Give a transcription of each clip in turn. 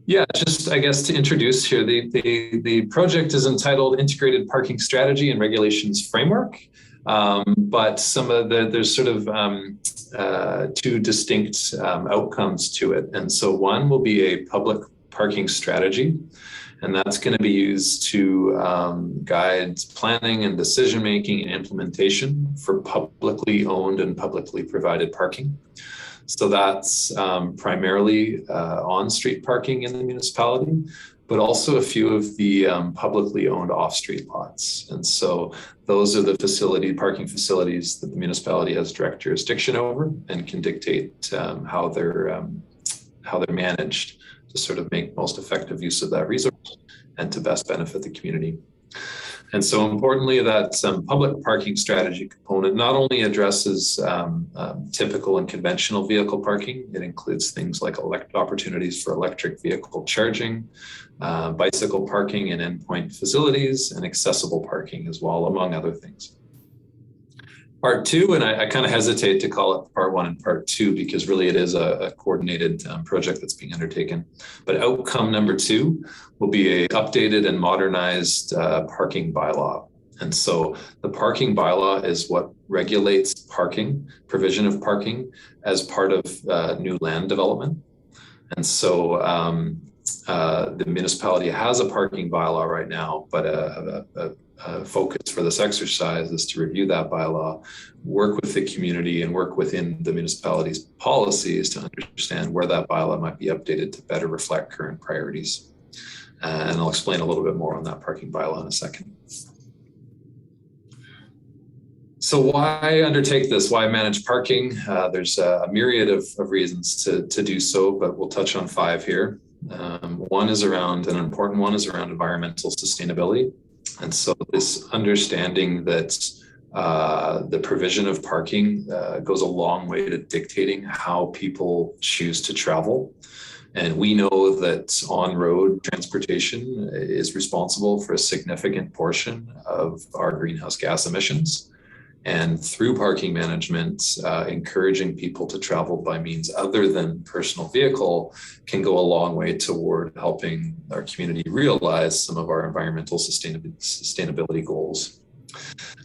Yeah, just I guess to introduce here, the project is entitled Integrated Parking Strategy and Regulations Framework. But there's sort of two distinct outcomes to it. And so one will be a public parking strategy, and that's going to be used to guide planning and decision-making and implementation for publicly owned and publicly provided parking. So that's primarily on-street parking in the municipality, but also a few of the publicly owned off-street lots. And so those are the parking facilities that the municipality has direct jurisdiction over and can dictate how they're managed to sort of make most effective use of that resource and to best benefit the community. And so importantly, that public parking strategy component not only addresses typical and conventional vehicle parking, it includes things like opportunities for electric vehicle charging, bicycle parking and endpoint facilities, and accessible parking as well, among other things. Part two, and I kind of hesitate to call it part one and part two because really it is a coordinated project that's being undertaken. But outcome number two will be a updated and modernized parking bylaw. And so the parking bylaw is what regulates provision of parking as part of new land development. And so the municipality has a parking bylaw right now, but a focus for this exercise is to review that bylaw, work with the community, and work within the municipality's policies to understand where that bylaw might be updated to better reflect current priorities. And I'll explain a little bit more on that parking bylaw in a second. So why undertake this? Why manage parking? There's a myriad of reasons to do so, but we'll touch on 5 here. One is around, an important one is around environmental sustainability. And so this understanding that the provision of parking goes a long way to dictating how people choose to travel. And we know that on-road transportation is responsible for a significant portion of our greenhouse gas emissions. And through parking management, encouraging people to travel by means other than personal vehicle can go a long way toward helping our community realize some of our environmental sustainability goals.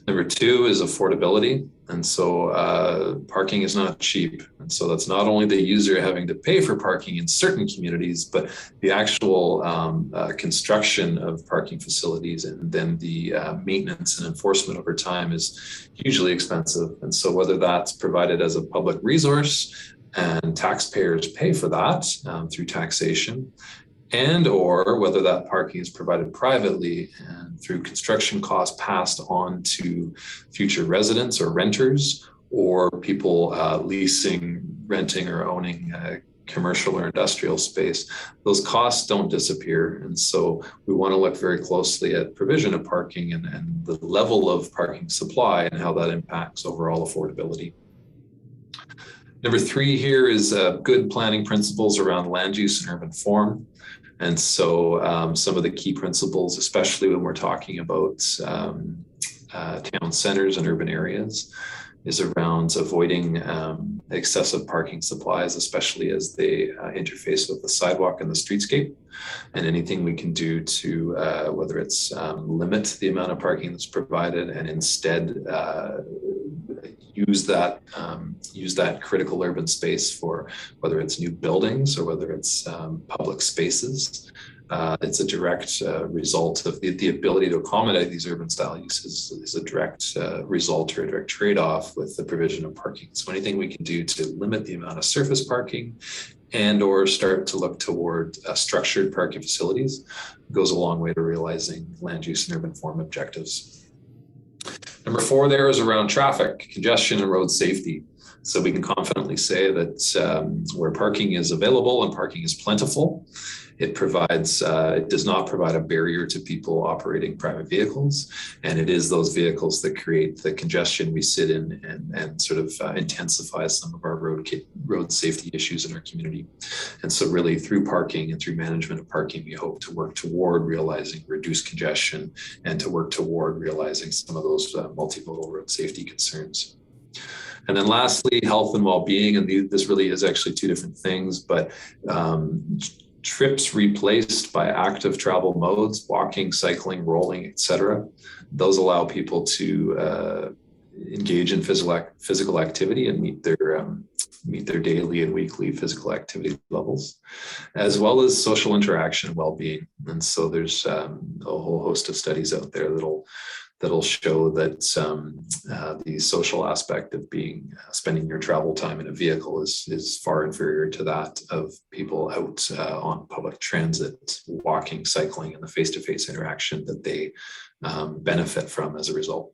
Number 2 is affordability. And so parking is not cheap. And so that's not only the user having to pay for parking in certain communities, but the actual construction of parking facilities and then the maintenance and enforcement over time is hugely expensive. And so whether that's provided as a public resource and taxpayers pay for that through taxation, and or whether that parking is provided privately and through construction costs passed on to future residents or renters or people leasing, renting, or owning commercial or industrial space, those costs don't disappear. And so we want to look very closely at provision of parking and the level of parking supply and how that impacts overall affordability. Number 3 here is good planning principles around land use and urban form. And so some of the key principles, especially when we're talking about town centers and urban areas, is around avoiding excessive parking supplies, especially as they interface with the sidewalk and the streetscape. And anything we can do to, whether it's limit the amount of parking that's provided and instead use that critical urban space for whether it's new buildings or whether it's public spaces. It's a direct result of the ability to accommodate these urban style uses is a direct result or a direct trade-off with the provision of parking. So anything we can do to limit the amount of surface parking and or start to look toward structured parking facilities goes a long way to realizing land use and urban form objectives. Number 4 there is around traffic, congestion, and road safety. So we can confidently say that where parking is available and parking is plentiful, it does not provide a barrier to people operating private vehicles. And it is those vehicles that create the congestion we sit in and sort of intensifies some of our road safety issues in our community. And so really through parking and through management of parking, we hope to work toward realizing reduced congestion and to work toward realizing some of those multimodal road safety concerns. And then lastly, health and well-being. And this really is actually 2 different things, but trips replaced by active travel modes, walking, cycling, rolling, etc. Those allow people to engage in physical activity and meet their daily and weekly physical activity levels, as well as social interaction and well-being. And so there's a whole host of studies out there that'll show that the social aspect of spending your travel time in a vehicle is far inferior to that of people out on public transit, walking, cycling, and the face-to-face interaction that they benefit from as a result.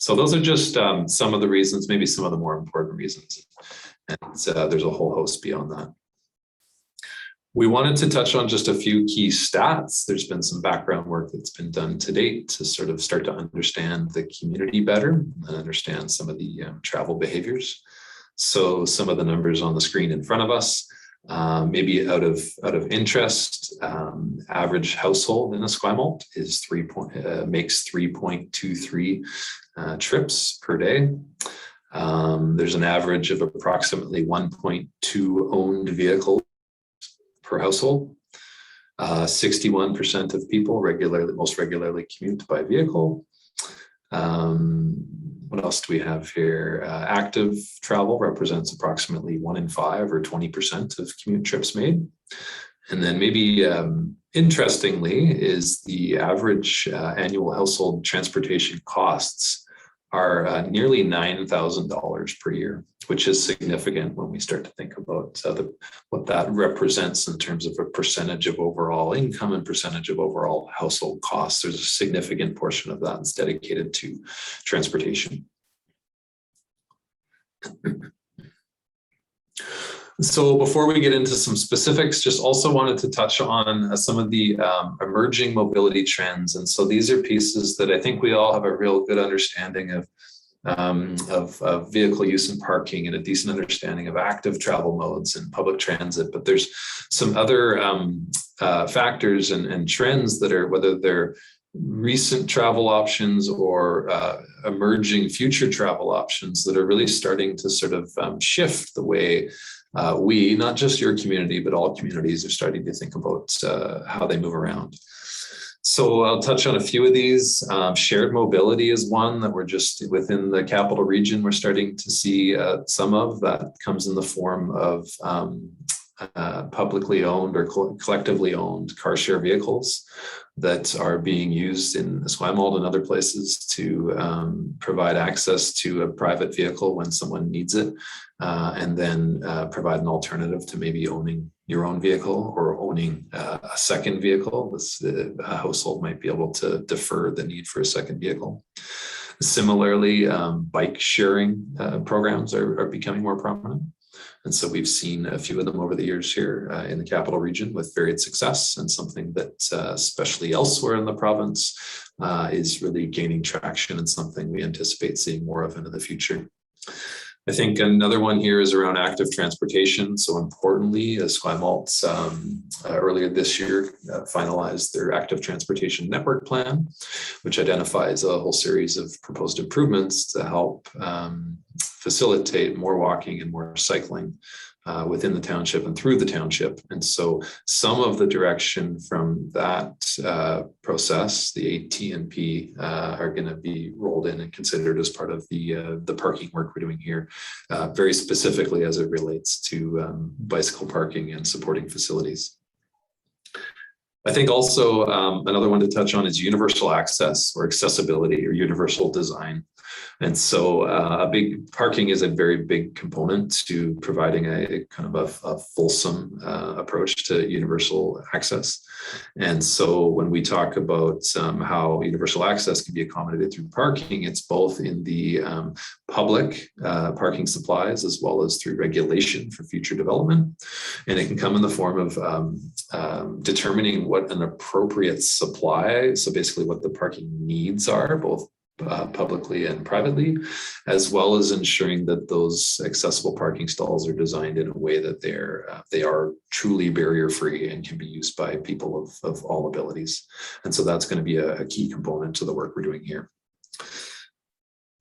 So those are just some of the reasons, maybe some of the more important reasons. And there's a whole host beyond that. We wanted to touch on just a few key stats. There's been some background work that's been done to date to sort of start to understand the community better and understand some of the travel behaviors. So some of the numbers on the screen in front of us, maybe out of interest, average household in Esquimalt is makes 3.23 trips per day. There's an average of approximately 1.2 owned vehicles per household. 61% of people most regularly commute by vehicle. What else do we have here? Active travel represents approximately 1 in 5 or 20% of commute trips made. And then maybe interestingly is the average annual household transportation costs are nearly $9,000 per year, which is significant when we start to think about what that represents in terms of a percentage of overall income and percentage of overall household costs. There's a significant portion of that that's dedicated to transportation. So before we get into some specifics, just also wanted to touch on some of the emerging mobility trends. And so these are pieces that I think we all have a real good understanding of vehicle use and parking and a decent understanding of active travel modes and public transit. But there's some other factors and trends that are, whether they're recent travel options or emerging future travel options, that are really starting to sort of shift the way we, not just your community, but all communities are starting to think about how they move around. So I'll touch on a few of these. Shared mobility is one that we're just within the capital region. We're starting to see some of that comes in the form of publicly owned or collectively owned car share vehicles that are being used in Esquimalt and other places to provide access to a private vehicle when someone needs it, and then provide an alternative to maybe owning your own vehicle or owning a second vehicle. A household might be able to defer the need for a second vehicle. Similarly, bike sharing programs are becoming more prominent. And so we've seen a few of them over the years here in the capital region with varied success, and something that especially elsewhere in the province is really gaining traction and something we anticipate seeing more of into the future. I think another one here is around active transportation. So importantly, Esquimalt earlier this year finalized their active transportation network plan, which identifies a whole series of proposed improvements to help facilitate more walking and more cycling within the township and through the township. And so some of the direction from that process, the AT&P, are going to be rolled in and considered as part of the parking work we're doing here, very specifically as it relates to bicycle parking and supporting facilities. I think also another one to touch on is universal access or accessibility or universal design. And so parking is a very big component to providing a kind of a fulsome approach to universal access. And so when we talk about how universal access can be accommodated through parking, it's both in the public parking supplies as well as through regulation for future development. And it can come in the form of determining what an appropriate supply, so basically what the parking needs are, both publicly and privately, as well as ensuring that those accessible parking stalls are designed in a way that they are truly barrier-free and can be used by people of all abilities. And so that's going to be a key component to the work we're doing here.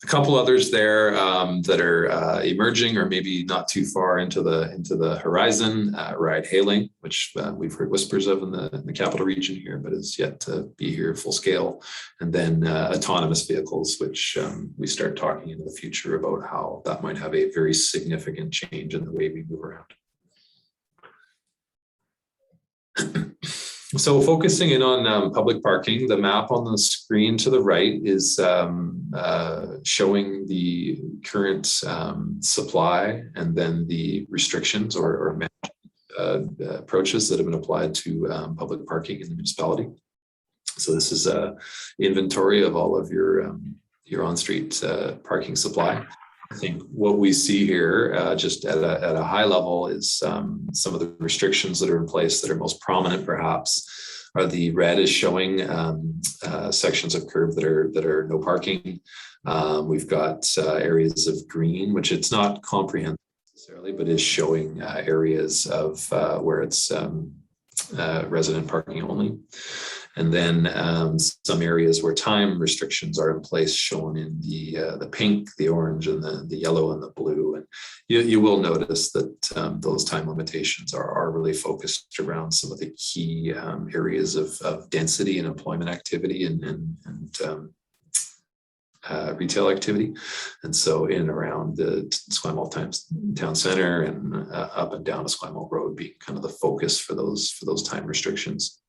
A couple others there that are emerging or maybe not too far into the horizon. Ride hailing, which we've heard whispers of in the capital region here, but is yet to be here full scale. And then autonomous vehicles, which we start talking in the future about how that might have a very significant change in the way we move around. So focusing in on public parking, the map on the screen to the right is showing the current supply and then the restrictions or approaches that have been applied to public parking in the municipality. So this is an inventory of all of your on-street parking supply. I think what we see here, just at a high level, is some of the restrictions that are in place that are most prominent, perhaps, are the red is showing sections of curb that are no parking. We've got areas of green, which it's not comprehensive necessarily, but is showing areas of where it's resident parking only. And then some areas where time restrictions are in place, shown in the pink, the orange, and the yellow and the blue. And you will notice that those time limitations are really focused around some of the key areas of density and employment activity and retail activity. And so in and around the Esquimalt town center and up and down Esquimalt Road being kind of the focus for those time restrictions.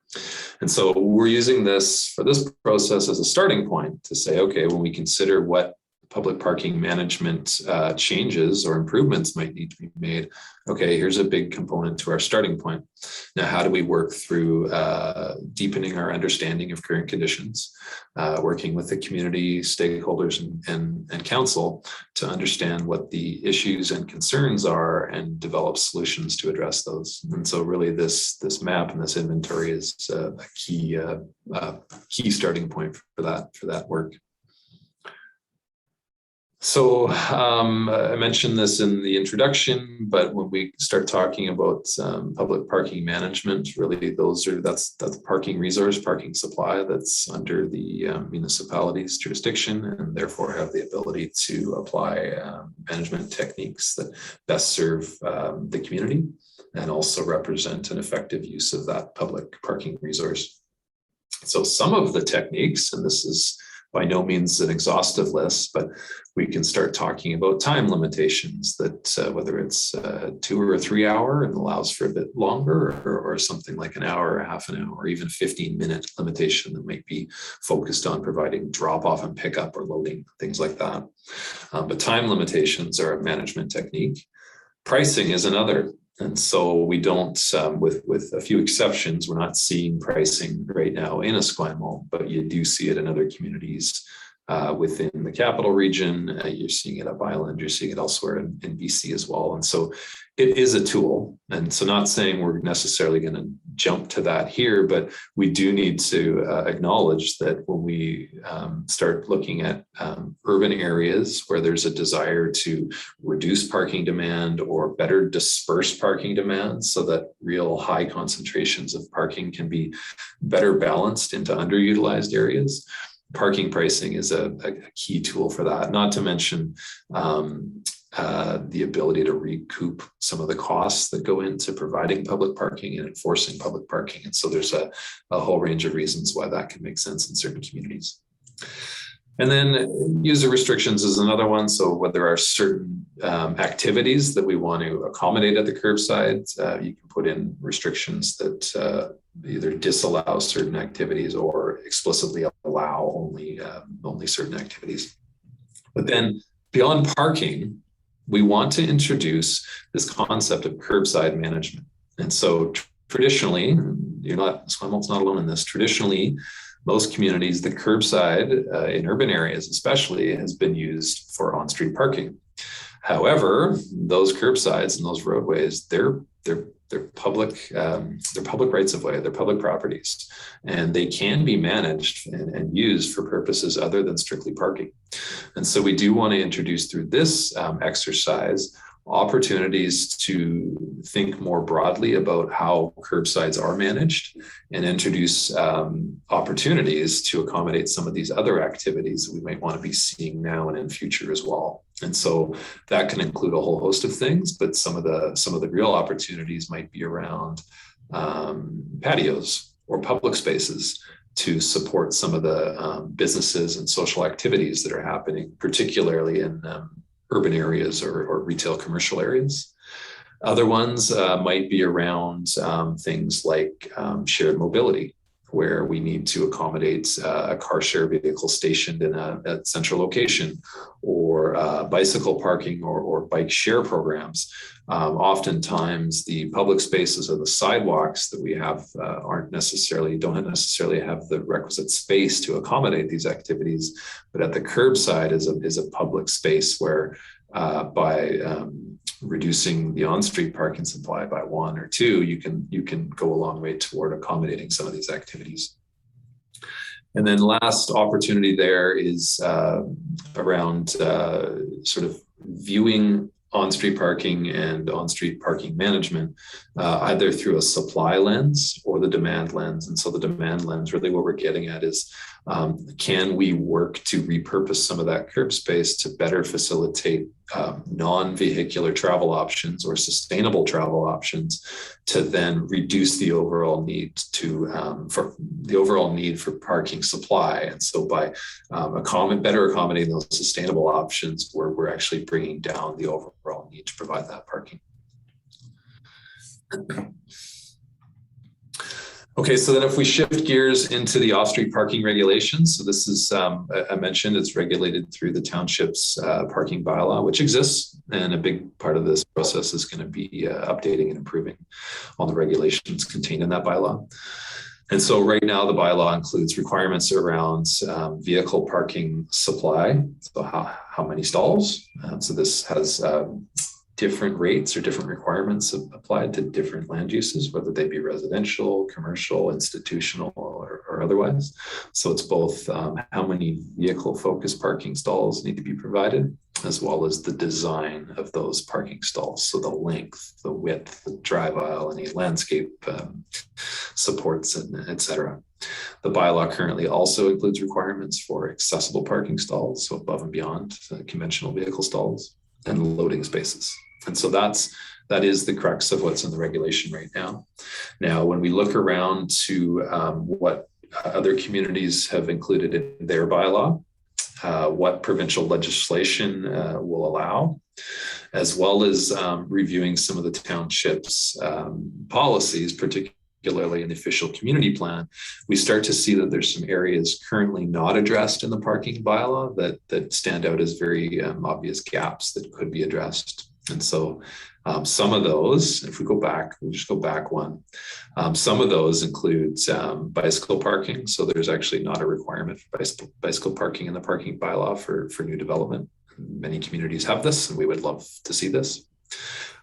And so we're using this for this process as a starting point to say, okay, when we consider what public parking management changes or improvements might need to be made, okay, here's a big component to our starting point. Now, how do we work through deepening our understanding of current conditions, working with the community stakeholders and council to understand what the issues and concerns are and develop solutions to address those. And so really this map and this inventory is a key starting point for that work. So I mentioned this in the introduction, but when we start talking about public parking management, really that's the parking resource, parking supply that's under the municipality's jurisdiction, and therefore have the ability to apply management techniques that best serve the community and also represent an effective use of that public parking resource. So some of the techniques, and this is by no means an exhaustive list, but we can start talking about time limitations that whether it's 2 or 3 hour and allows for a bit longer, or something like an hour, or half an hour, or even 15-minute limitation that might be focused on providing drop off and pickup or loading, things like that. But time limitations are a management technique. Pricing is another. And so we don't, with a few exceptions, we're not seeing pricing right now in Esquimalt, but you do see it in other communities within the capital region. You're seeing it up island, you're seeing it elsewhere in BC as well. And so it is a tool. And so not saying we're necessarily going to jump to that here, but we do need to acknowledge that when we start looking at urban areas where there's a desire to reduce parking demand or better disperse parking demand so that real high concentrations of parking can be better balanced into underutilized areas, parking pricing is a key tool for that, not to mention the ability to recoup some of the costs that go into providing public parking and enforcing public parking. And so there's a whole range of reasons why that can make sense in certain communities. And then user restrictions is another one. So whether there are certain activities that we want to accommodate at the curbside, you can put in restrictions that either disallow certain activities or explicitly allow only certain activities. But then beyond parking, we want to introduce this concept of curbside management. And so traditionally, Esquimalt's not alone in this, traditionally, most communities, the curbside in urban areas especially has been used for on-street parking. However, those curbsides and those roadways, they're public rights of way, they're public properties, and they can be managed and used for purposes other than strictly parking. And so we do want to introduce through this exercise opportunities to think more broadly about how curbsides are managed and introduce opportunities to accommodate some of these other activities that we might want to be seeing now and in future as well. And so that can include a whole host of things, but some of the real opportunities might be around patios or public spaces to support some of the businesses and social activities that are happening, particularly in urban areas or retail commercial areas. Other ones might be around things like shared mobility, where we need to accommodate a car share vehicle stationed in a central location, or bicycle parking or bike share programs. Oftentimes the public spaces or the sidewalks that we have don't necessarily have the requisite space to accommodate these activities, but at the curbside is a public space where by reducing the on-street parking supply by 1 or 2, you can go a long way toward accommodating some of these activities. And then last opportunity there is around sort of viewing on-street parking and on-street parking management, either through a supply lens or the demand lens. And so the demand lens, really what we're getting at is, can we work to repurpose some of that curb space to better facilitate non-vehicular travel options or sustainable travel options, to then reduce the overall need for parking supply. And so by better accommodating those sustainable options, we're actually bringing down the overall need to provide that parking. Okay, so then if we shift gears into the off-street parking regulations, so this is, I mentioned, it's regulated through the Township's parking bylaw, which exists, and a big part of this process is going to be updating and improving all the regulations contained in that bylaw. And so right now the bylaw includes requirements around vehicle parking supply, so how many stalls. So this has different rates or different requirements applied to different land uses, whether they be residential, commercial, institutional, or otherwise. So it's both how many vehicle-focused parking stalls need to be provided, as well as the design of those parking stalls. So the length, the width, the drive aisle, any landscape supports, et cetera. The bylaw currently also includes requirements for accessible parking stalls, so above and beyond conventional vehicle stalls, and loading spaces. And so that is the crux of what's in the regulation right now. Now, when we look around to what other communities have included in their bylaw, what provincial legislation will allow, as well as reviewing some of the township's policies, particularly in the official community plan, we start to see that there's some areas currently not addressed in the parking bylaw that stand out as very obvious gaps that could be addressed. And so some of those, if we go back, we'll just go back one. Some of those include bicycle parking. So there's actually not a requirement for bicycle parking in the parking bylaw for new development. Many communities have this, and we would love to see this.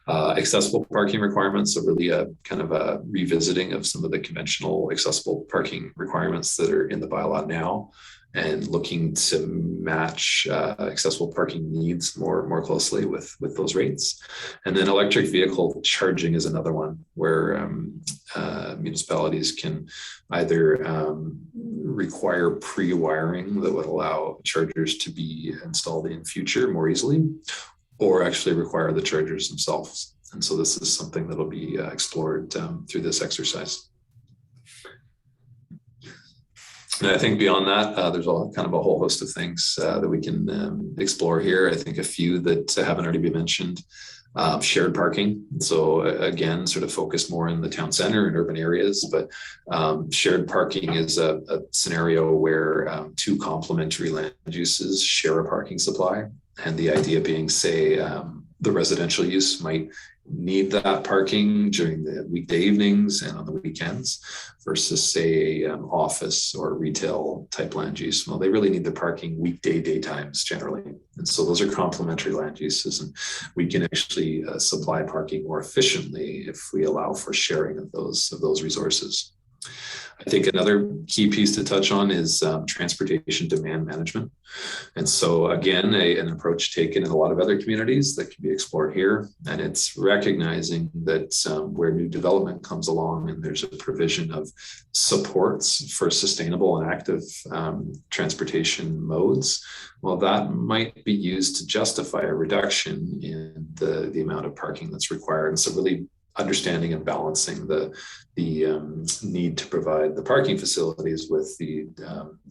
Accessible parking requirements, so really a kind of a revisiting of some of the conventional accessible parking requirements that are in the bylaw now, and looking to match accessible parking needs more closely with those rates. And then electric vehicle charging is another one where municipalities can either require pre-wiring that would allow chargers to be installed in future more easily, or actually require the chargers themselves. And so this is something that'll be explored through this exercise. And I think beyond that, there's kind of a whole host of things that we can explore here. I think a few that haven't already been mentioned, shared parking. So again, sort of focused more in the town center and urban areas, but shared parking is a scenario where two complementary land uses share a parking supply. And the idea being, say, the residential use might need that parking during the weekday evenings and on the weekends versus, say, office or retail type land use. Well, they really need the parking weekday daytimes generally. And so those are complementary land uses, and we can actually supply parking more efficiently if we allow for sharing of those resources. I think another key piece to touch on is transportation demand management. And so again, an approach taken in a lot of other communities that can be explored here. And it's recognizing that where new development comes along and there's a provision of supports for sustainable and active transportation modes, well, that might be used to justify a reduction in the amount of parking that's required. And so really understanding and balancing the need to provide the parking facilities with the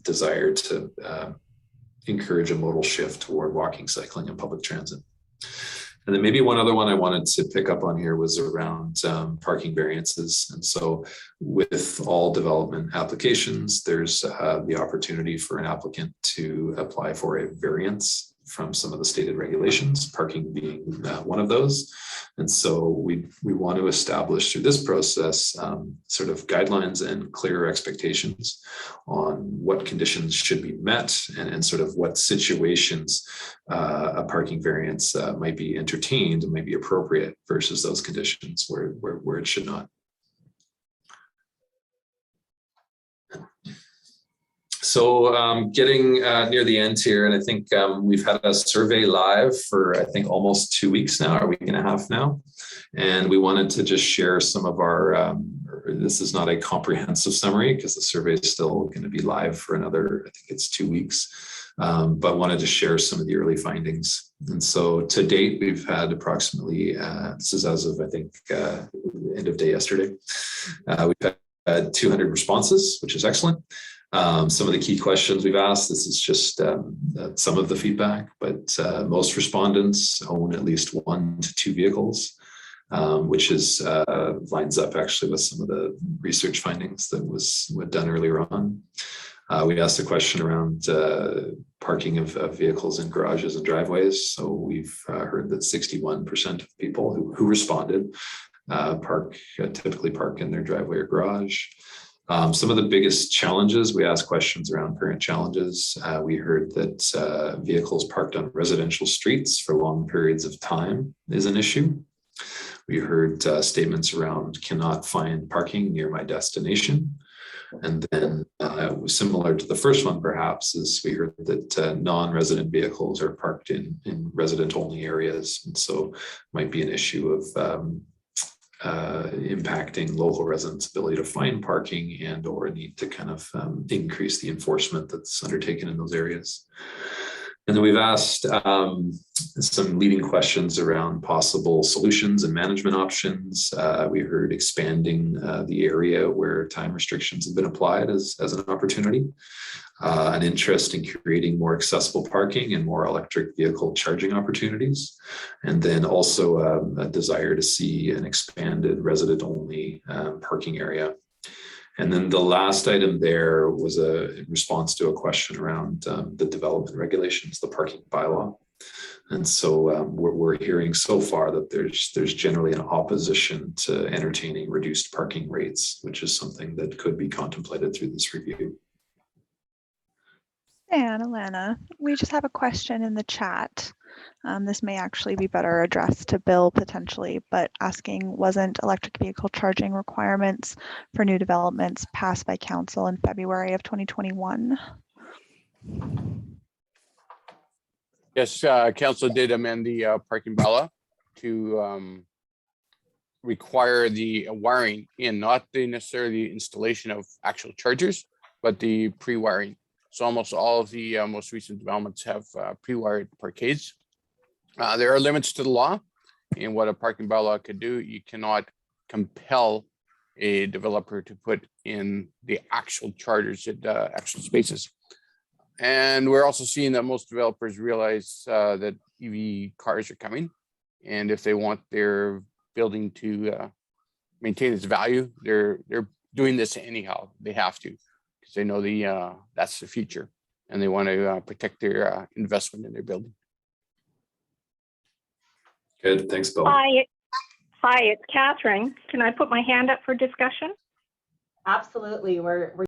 desire to encourage a modal shift toward walking, cycling, and public transit. And then maybe one other one I wanted to pick up on here was around parking variances. And so with all development applications, there's the opportunity for an applicant to apply for a variance from some of the stated regulations, parking being one of those. And so we want to establish through this process sort of guidelines and clearer expectations on what conditions should be met and sort of what situations a parking variance might be entertained and might be appropriate versus those conditions where it should not. So getting near the end here, and I think we've had a survey live for, I think, almost 2 weeks now, or a week and a half now. And we wanted to just share some of our, this is not a comprehensive summary because the survey is still going to be live for another, I think it's 2 weeks, but wanted to share some of the early findings. And so to date, we've had approximately, this is as of, I think, end of day yesterday, we've had 200 responses, which is excellent. Some of the key questions we've asked, this is just some of the feedback, but most respondents own at least 1 to 2 vehicles, which is lines up actually with some of the research findings that was done earlier on. We asked a question around parking of vehicles in garages and driveways. So we've heard that 61% of people who responded typically park in their driveway or garage. Some of the biggest challenges, we asked questions around current challenges. We heard that vehicles parked on residential streets for long periods of time is an issue. We heard statements around cannot find parking near my destination. And then similar to the first one, perhaps, is we heard that non-resident vehicles are parked in resident-only areas. And so might be an issue of impacting local residents' ability to find parking and or a need to kind of increase the enforcement that's undertaken in those areas. And then we've asked some leading questions around possible solutions and management options. We heard expanding the area where time restrictions have been applied as an opportunity. An interest in creating more accessible parking and more electric vehicle charging opportunities. And then also a desire to see an expanded resident-only parking area. And then the last item there was a response to a question around the development regulations, the parking bylaw. And so we're hearing so far that there's generally an opposition to entertaining reduced parking rates, which is something that could be contemplated through this review. And Alana, we just have a question in the chat. This may actually be better addressed to Bill potentially, but asking, wasn't electric vehicle charging requirements for new developments passed by council in February of 2021? Yes, council did amend the parking bylaw to require the wiring in, not necessarily the installation of actual chargers, but the pre-wiring. So almost all of the most recent developments have pre-wired parkades. There are limits to the law in what a parking bylaw could do. You cannot compel a developer to put in the actual chargers at actual spaces. And we're also seeing that most developers realize that EV cars are coming. And if they want their building to maintain its value, they're doing this anyhow. They have to, because they know that's the future, and they want to protect their investment in their building. Good, thanks, Bill. Hi, it's Catherine. Can I put my hand up for discussion? Absolutely. We're